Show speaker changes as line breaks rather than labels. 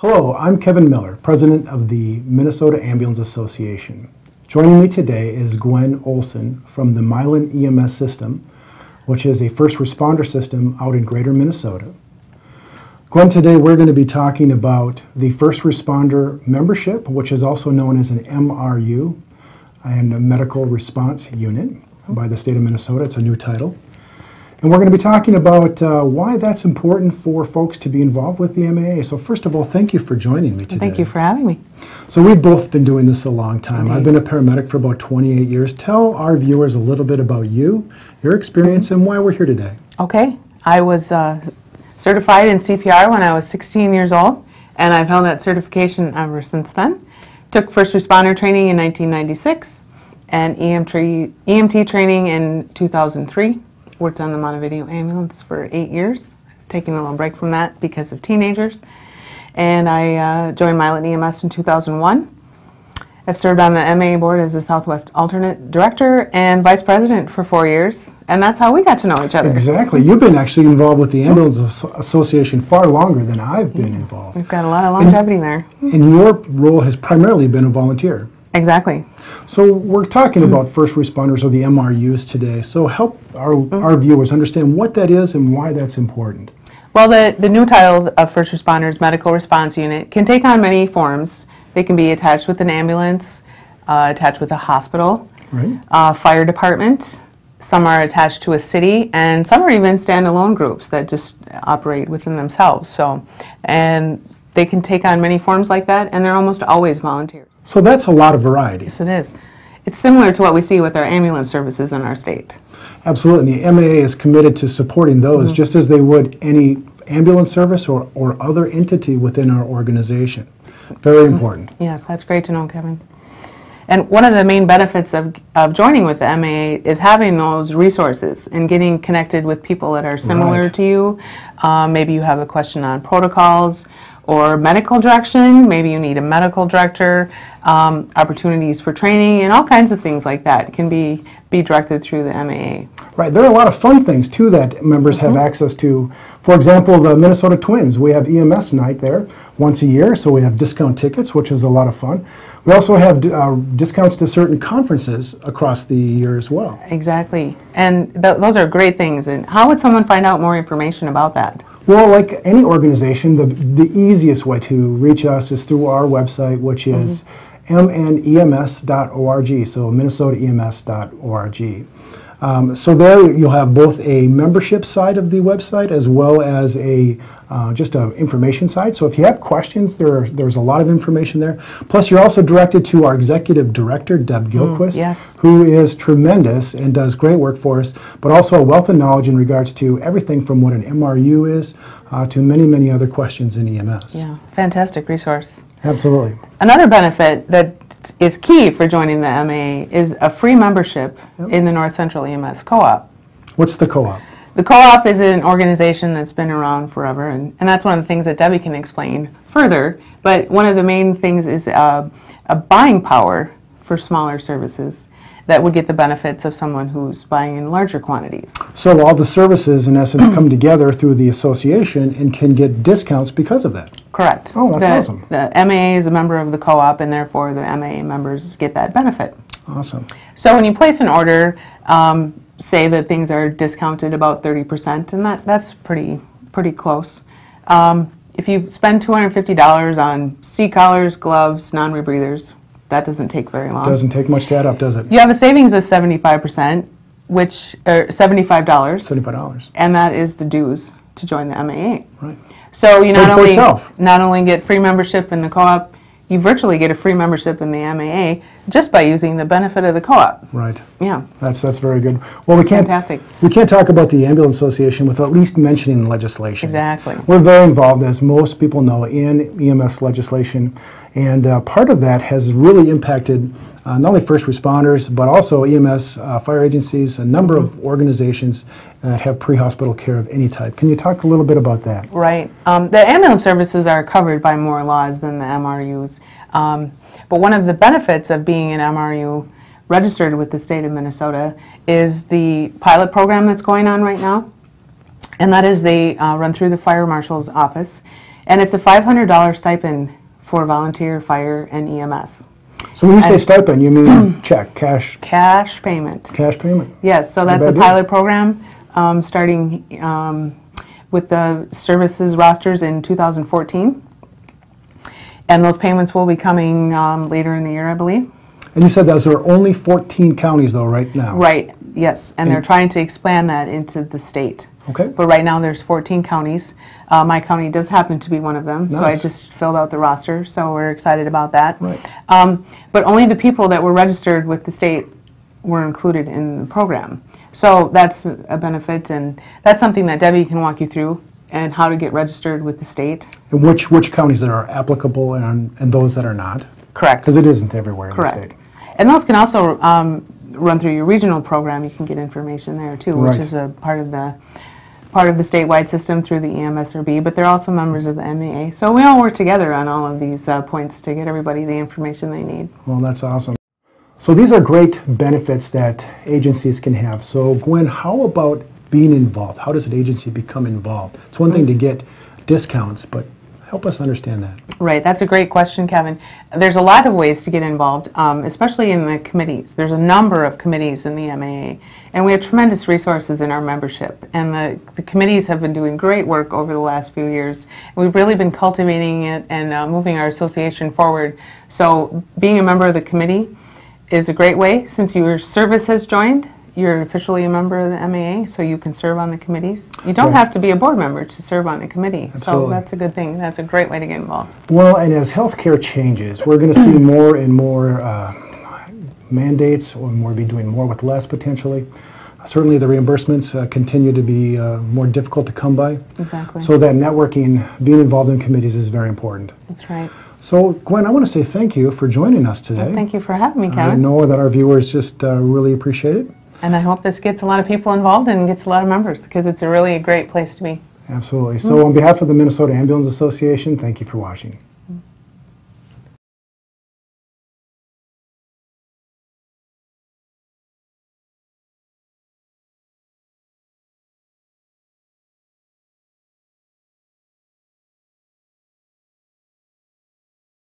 Hello, I'm Kevin Miller, President of the Minnesota Ambulance Association. Joining me today is Gwen Olson from the Milan EMS system, which is a first responder system out in Greater Minnesota. Gwen, today we're going to be talking about the first responder membership, which is also known as an MRU, and a medical response unit by the state of Minnesota. It's a new title. And we're going to be talking about why that's important for folks to be involved with the MAA. So first of all, thank you for joining me today.
Thank you for having me.
So we've both been doing this a long time.
Indeed.
I've been a paramedic for about 28 years. Tell our viewers a little bit about you, your experience, and why we're here today.
Okay. I was certified in CPR when I was 16 years old, and I've held that certification ever since then. Took first responder training in 1996 and EMT training in 2003. Worked on the Montevideo ambulance for 8 years, taking a little break from that because of teenagers. And I joined Milan EMS in 2001. I've served on the MAA board as the Southwest alternate director and vice president for 4 years, and that's how we got to know each other.
Exactly. You've been actually involved with the Ambulance Association far longer than I've been involved.
We've got a lot of longevity there.
And your role has primarily been a volunteer.
Exactly.
So we're talking about first responders, or the MRUs, today. So help our viewers understand what that is and why that's important.
Well, the new title of First Responders Medical Response Unit can take on many forms. They can be attached with an ambulance, attached with a hospital, right. Fire department. Some are attached to a city, and some are even standalone groups that just operate within themselves. So, and they can take on many forms like that, and they're almost always volunteers.
So that's a lot of variety.
Yes, it is. It's similar to what we see with our ambulance services in our state.
Absolutely. The MAA is committed to supporting those just as they would any ambulance service or other entity within our organization. Very important.
Yes, that's great to know, Kevin. And one of the main benefits of joining with the MAA is having those resources and getting connected with people that are similar to you. Maybe you have a question on protocols or medical direction. Maybe you need a medical director, opportunities for training, and all kinds of things like that can be directed through the MAA. Right.
There are a lot of fun things, too, that members have access to. For example, the Minnesota Twins. We have EMS night there once a year, so we have discount tickets, which is a lot of fun. We also have discounts to certain conferences across the year as well.
Exactly. And those are great things. And how would someone find out more information about that?
Well, like any organization, the easiest way to reach us is through our website, which is mnems.org, so minnesotaems.org. So there you'll have both a membership side of the website as well as a just an information side. So if you have questions, there's a lot of information there. Plus, you're also directed to our executive director, Deb Gilquist, who is tremendous and does great work for us, but also a wealth of knowledge in regards to everything from what an MRU is to many, many other questions in EMS.
Yeah, fantastic resource.
Absolutely.
Another benefit that is key for joining the MAA is a free membership in the North Central EMS Co-op.
What's the co-op?
The co-op is an organization that's been around forever, and that's one of the things that Debbie can explain further. But one of the main things is a buying power for smaller services that would get the benefits of someone who's buying in larger quantities.
So all the services, in essence, come together through the association and can get discounts because of that.
Correct.
Oh, that's awesome.
The MAA is a member of the co-op, and therefore the MAA members get that benefit.
Awesome.
So when you place an order, say that things are discounted about 30%, and that's pretty close. If you spend $250 on seat collars, gloves, non-rebreathers, that doesn't take very long.
Doesn't take much to add up, does it?
You have a savings of 75%, $75.
$75.
And that is the dues to join the MAA.
Right.
So you not only get free membership in the co-op, you virtually get a free membership in the MAA just by using the benefit of the co-op.
Right.
Yeah.
That's very good. Well, we can't talk about the Ambulance Association without at least mentioning legislation.
Exactly.
We're very involved, as most people know, in EMS legislation, and part of that has really impacted not only first responders, but also EMS, fire agencies, a number of organizations that have pre-hospital care of any type. Can you talk a little bit about that?
Right. The ambulance services are covered by more laws than the MRUs. But one of the benefits of being an MRU registered with the state of Minnesota is the pilot program that's going on right now. And that is they run through the fire marshal's office. And it's a $500 stipend for volunteer, fire, and EMS.
So when you say stipend, you mean check, cash?
Cash payment.
Cash payment?
Yes, so that's a pilot program starting with the services rosters in 2014. And those payments will be coming later in the year, I believe.
And you said those are only 14 counties, though, right now?
Right, yes. And they're trying to expand that into the state.
Okay.
But right now there's 14 counties. My county does happen to be one of them. Nice. So I just filled out the roster, so we're excited about that.
Right.
But only the people that were registered with the state were included in the program. So that's a benefit, and that's something that Debbie can walk you through, and how to get registered with the state.
And which counties that are applicable and those that are not?
Correct.
Because it isn't everywhere in
Correct.
the state.
And those can also run through your regional program. You can get information there too, which
Right.
is a part of the statewide system through the EMSRB, but they're also members of the MEA. So we all work together on all of these points to get everybody the information they need.
Well, that's awesome. So these are great benefits that agencies can have. So Gwen, how about being involved? How does an agency become involved? It's one thing to get discounts, but help us understand that.
Right, that's a great question, Kevin. There's a lot of ways to get involved, especially in the committees. There's a number of committees in the MAA, and we have tremendous resources in our membership. And the committees have been doing great work over the last few years. We've really been cultivating it and moving our association forward. So being a member of the committee is a great way. Since your service has joined, you're officially a member of the MAA, so you can serve on the committees. You don't have to be a board member to serve on a committee.
Absolutely.
So that's a good thing. That's a great way to get involved.
Well, and as healthcare changes, we're going to see more and more mandates, and we'll be doing more with less potentially. Certainly the reimbursements continue to be more difficult to come by.
Exactly.
So that networking, being involved in committees is very important.
That's right.
So Gwen, I want to say thank you for joining us today.
Well, thank you for having me, Kevin.
I know that our viewers just really appreciate it.
And I hope this gets a lot of people involved and gets a lot of members, because it's a really great place to be.
Absolutely. So on behalf of the Minnesota Ambulance Association, thank you for watching.